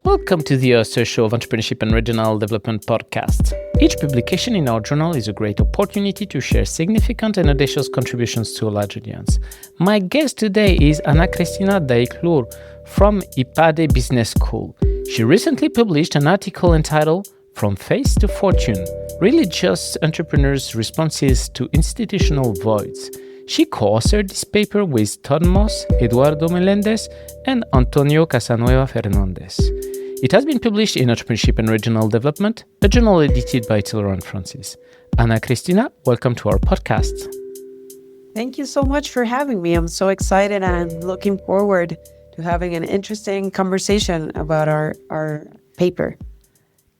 Welcome to the Oyster Show of Entrepreneurship and Regional Development podcast. Each publication in our journal is a great opportunity to share significant and audacious contributions to a large audience. My guest today is Cristina Dahik Loor from IPADE Business School. She recently published an article entitled From Face to Fortune, Religious Entrepreneurs' Responses to Institutional Voids. She co-authored this paper with Todd Moss, Eduardo Melendez, and Antonio Casanueva Fernandez. It has been published in Entrepreneurship and Regional Development, a journal edited by Taylor and Francis. Cristina, welcome to our podcast. Thank you so much for having me. I'm so excited and I'm looking forward to having an interesting conversation about our paper.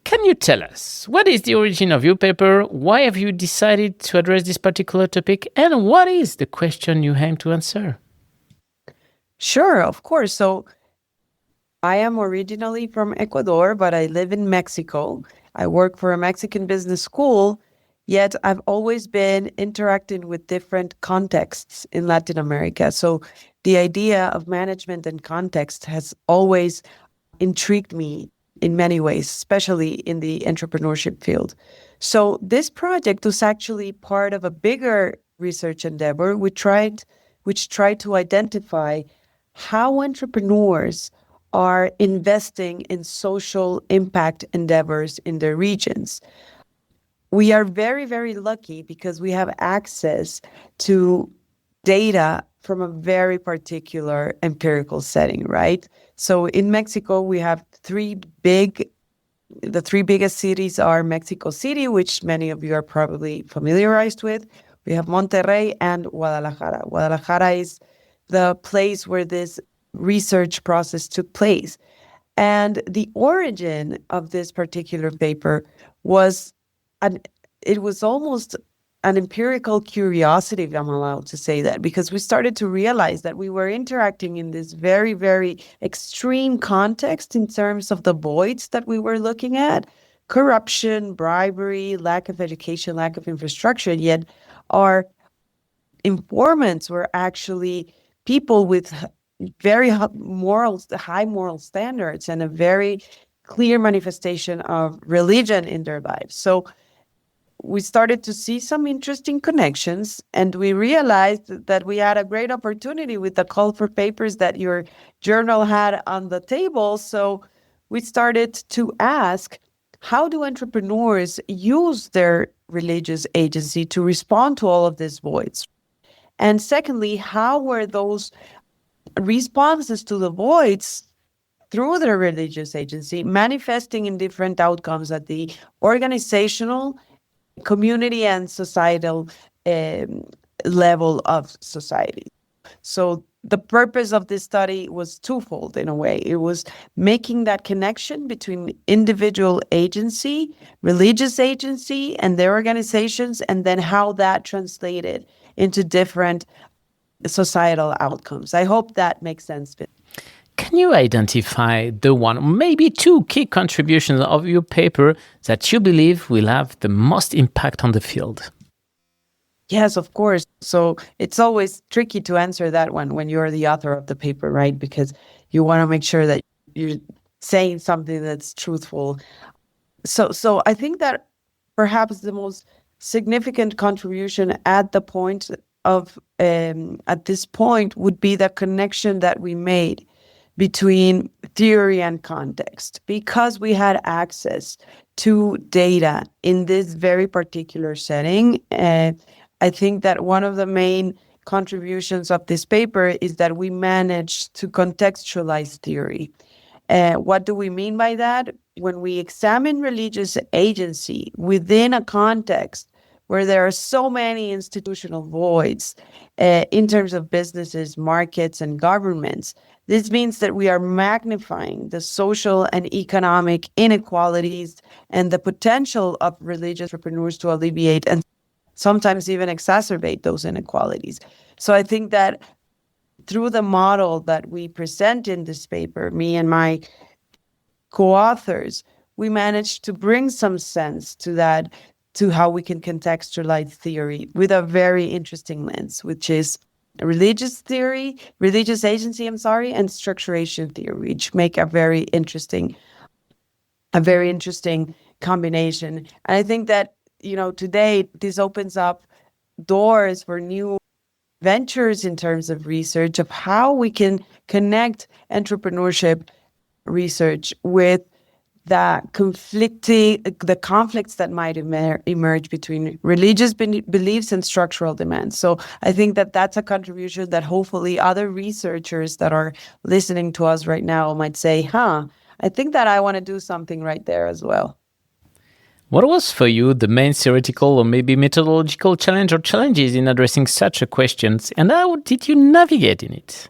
Can you tell us, what is the origin of your paper? Why have you decided to address this particular topic? And what is the question you aim to answer? Sure, of course. So I am originally from Ecuador, but I live in Mexico. I work for a Mexican business school, yet I've always been interacting with different contexts in Latin America. So the idea of management and context has always intrigued me in many ways, especially in the entrepreneurship field. So this project was actually part of a bigger research endeavor which tried to identify how entrepreneurs are investing in social impact endeavors in their regions. We are very, very lucky because we have access to data from a very particular empirical setting, right? So in Mexico, we have the three biggest cities are Mexico City, which many of you are probably familiarized with. We have Monterrey and Guadalajara. Guadalajara is the place where this research process took place. And the origin of this particular paper was almost an empirical curiosity, if I'm allowed to say that, because we started to realize that we were interacting in this very, very extreme context in terms of the voids that we were looking at: corruption, bribery, lack of education, lack of infrastructure. Yet our informants were actually people with very high moral standards and a very clear manifestation of religion in their lives. So we started to see some interesting connections, and we realized that we had a great opportunity with the call for papers that your journal had on the table. So we started to ask, how do entrepreneurs use their religious agency to respond to all of these voids? And secondly, how were those responses to the voids through their religious agency manifesting in different outcomes at the organizational, community, and societal level of society? So the purpose of this study was twofold in a way. It was making that connection between individual agency, religious agency, and their organizations, and then how that translated into different societal outcomes. I hope that makes sense. Can you identify the one, maybe two key contributions of your paper that you believe will have the most impact on the field? Yes, of course. So it's always tricky to answer that one when you're the author of the paper, right? Because you want to make sure that you're saying something that's truthful. So I think that perhaps the most significant contribution at this point would be the connection that we made between theory and context, because we had access to data in this very particular setting. And I think that one of the main contributions of this paper is that we managed to contextualize theory. What do we mean by that? When we examine religious agency within a context where there are so many institutional voids in terms of businesses, markets, and governments, this means that we are magnifying the social and economic inequalities and the potential of religious entrepreneurs to alleviate and sometimes even exacerbate those inequalities. So I think that through the model that we present in this paper, me and my co-authors, we managed to bring some sense to that, to how we can contextualize theory with a very interesting lens, which is religious agency, and structuration theory, which make a very interesting a very interesting combination. And I think that, today this opens up doors for new ventures in terms of research of how we can connect entrepreneurship research with the conflicts that might emerge between religious beliefs and structural demands. So I think that that's a contribution that hopefully other researchers that are listening to us right now might say, I think that I want to do something right there as well. What was for you the main theoretical or maybe methodological challenge or challenges in addressing such a questions, and how did you navigate in it?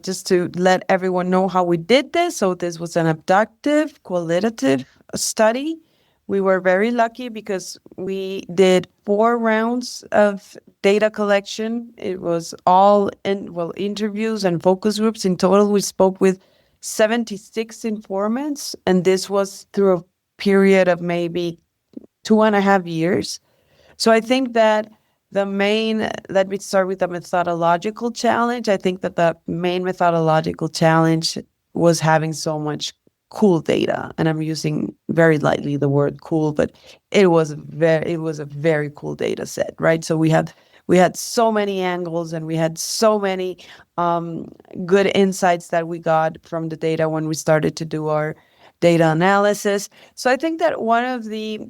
Just to let everyone know how we did this. So this was an abductive, qualitative study. We were very lucky because we did 4 rounds of data collection. It was all interviews and focus groups. In total, we spoke with 76 informants, and this was through a period of maybe 2.5 years. So I think that let me start with the methodological challenge. I think that the main methodological challenge was having so much cool data. And I'm using very lightly the word cool, but it was a very cool data set, right? So we had so many angles, and we had so many good insights that we got from the data when we started to do our data analysis. So I think that one of the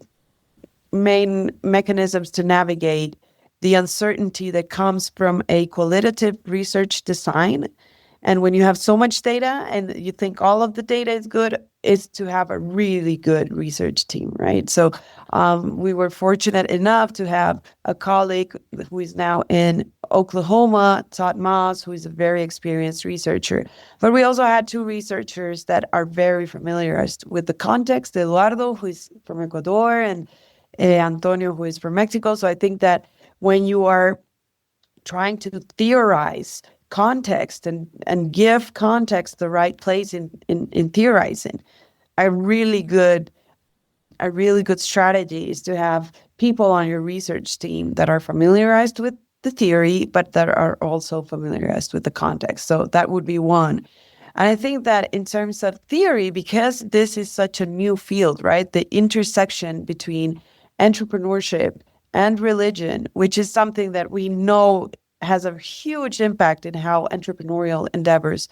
main mechanisms to navigate the uncertainty that comes from a qualitative research design, and when you have so much data and you think all of the data is good, is to have a really good research team, right? So we were fortunate enough to have a colleague who is now in Oklahoma, Todd Moss, who is a very experienced researcher. But we also had 2 researchers that are very familiar with the context, Eduardo, who is from Ecuador, and Antonio, who is from Mexico. So I think that when you are trying to theorize context and give context the right place in theorizing, a really good strategy is to have people on your research team that are familiarized with the theory, but that are also familiarized with the context. So that would be one. And I think that in terms of theory, because this is such a new field, right? The intersection between entrepreneurship and religion, which is something that we know has a huge impact in how entrepreneurial endeavors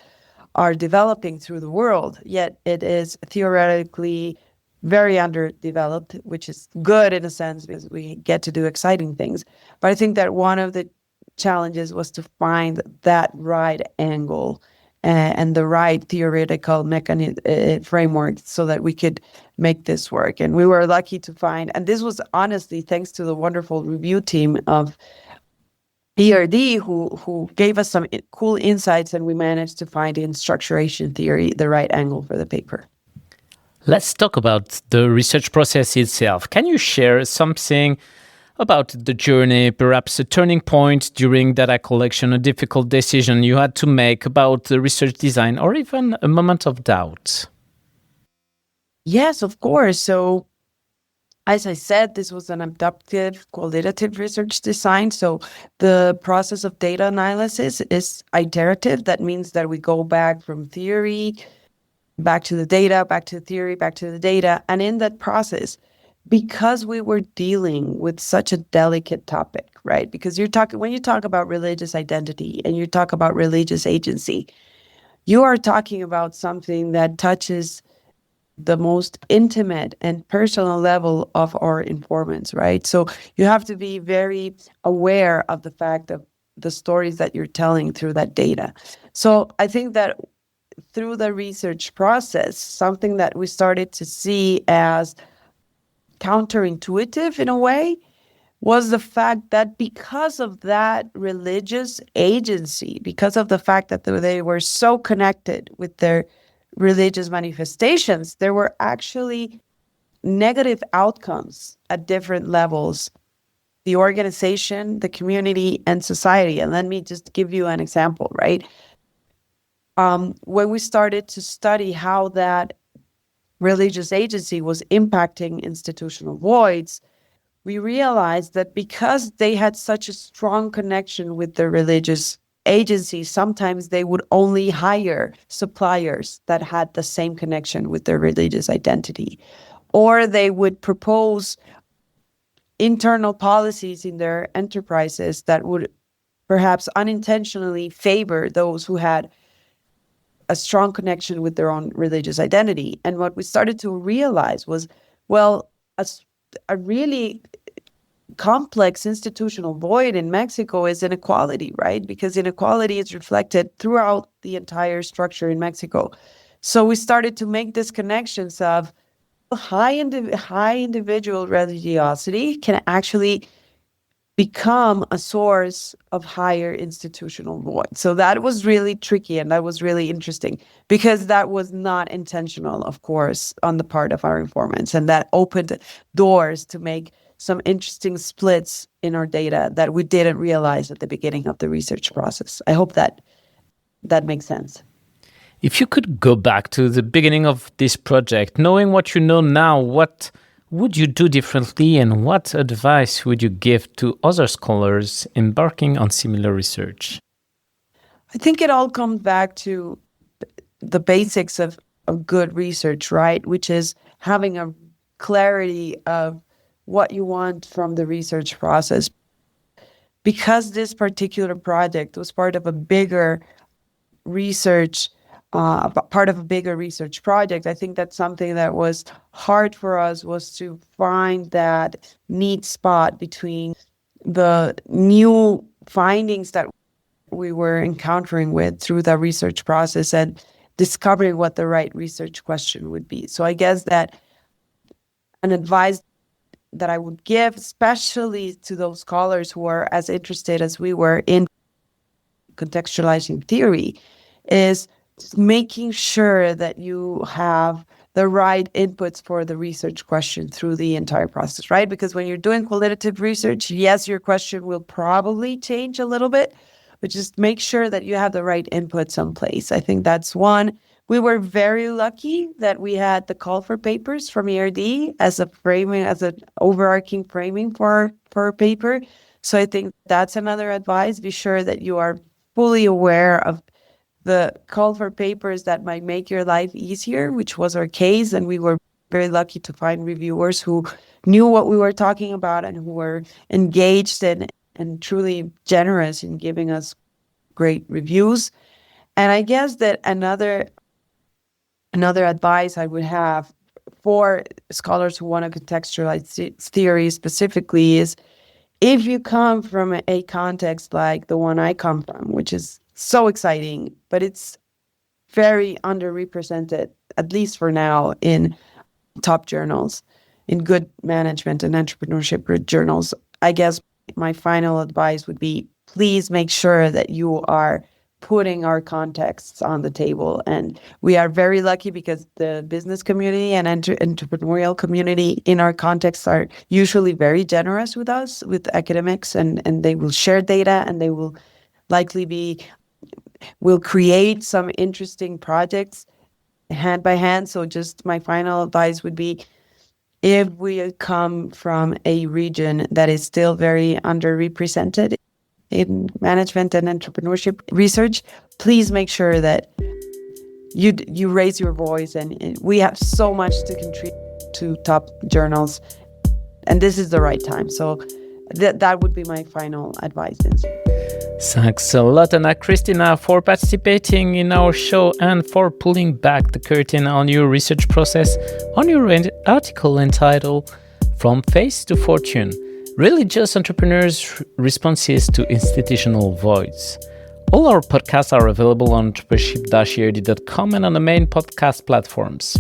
are developing through the world, yet it is theoretically very underdeveloped, which is good in a sense because we get to do exciting things. But I think that one of the challenges was to find that right angle and the right theoretical framework so that we could make this work. And we were lucky to find, and this was honestly thanks to the wonderful review team of ERD who gave us some cool insights, and we managed to find in structuration theory the right angle for the paper. Let's talk about the research process itself. Can you share something about the journey, perhaps a turning point during data collection, a difficult decision you had to make about the research design, or even a moment of doubt? Yes, of course. So as I said, this was an abductive qualitative research design. So the process of data analysis is iterative. That means that we go back from theory, back to the data, back to the theory, back to the data. And in that process, because we were dealing with such a delicate topic, right? Because when you talk about religious identity and you talk about religious agency, you are talking about something that touches the most intimate and personal level of our informants, right? So you have to be very aware of the fact of the stories that you're telling through that data. So I think that through the research process, something that we started to see as counterintuitive in a way was the fact that because of that religious agency, because of the fact that they were so connected with their religious manifestations, there were actually negative outcomes at different levels, the organization, the community, and society. And let me just give you an example, right? When we started to study how that religious agency was impacting institutional voids, we realized that because they had such a strong connection with their religious agencies, sometimes they would only hire suppliers that had the same connection with their religious identity. Or they would propose internal policies in their enterprises that would perhaps unintentionally favor those who had a strong connection with their own religious identity. And what we started to realize was, well, a really complex institutional void in Mexico is inequality, right? Because inequality is reflected throughout the entire structure in Mexico. So we started to make these connections of high individual religiosity can actually become a source of higher institutional void. So that was really tricky, and that was really interesting, because that was not intentional, of course, on the part of our informants. And that opened doors to make some interesting splits in our data that we didn't realize at the beginning of the research process. I hope that makes sense. If you could go back to the beginning of this project, knowing what you know now, what would you do differently, and what advice would you give to other scholars embarking on similar research? I think it all comes back to the basics of good research, right? Which is having a clarity of what you want from the research process. Because this particular project was part of a bigger research project, I think that's something that was hard for us, was to find that neat spot between the new findings that we were encountering with through the research process and discovering what the right research question would be. So I guess that an advice that I would give, especially to those scholars who are as interested as we were in contextualizing theory, is making sure that you have the right inputs for the research question through the entire process, right? Because when you're doing qualitative research, yes, your question will probably change a little bit, but just make sure that you have the right inputs in place. I think that's one. We were very lucky that we had the call for papers from ERD as a framing, as an overarching framing for a paper. So I think that's another advice. Be sure that you are fully aware of the call for papers that might make your life easier, which was our case. And we were very lucky to find reviewers who knew what we were talking about and who were engaged and truly generous in giving us great reviews. And I guess that another advice I would have for scholars who want to contextualize theory specifically is, if you come from a context like the one I come from, which is so exciting, but it's very underrepresented, at least for now, in top journals, in good management and entrepreneurship journals, I guess my final advice would be, please make sure that you are putting our contexts on the table. And we are very lucky because the business community and entrepreneurial community in our context are usually very generous with us, with academics, and they will share data, and they will likely will create some interesting projects hand by hand. So just my final advice would be, if we come from a region that is still very underrepresented in management and entrepreneurship research, please make sure that you raise your voice. And we have so much to contribute to top journals, and this is the right time. So that would be my final advice. Thanks a lot, Ana Cristina, for participating in our show and for pulling back the curtain on your research process on your article entitled From Face to Fortune: Religious Entrepreneurs' Responses to Institutional Voids. All our podcasts are available on entrepreneurship-erd.com and on the main podcast platforms.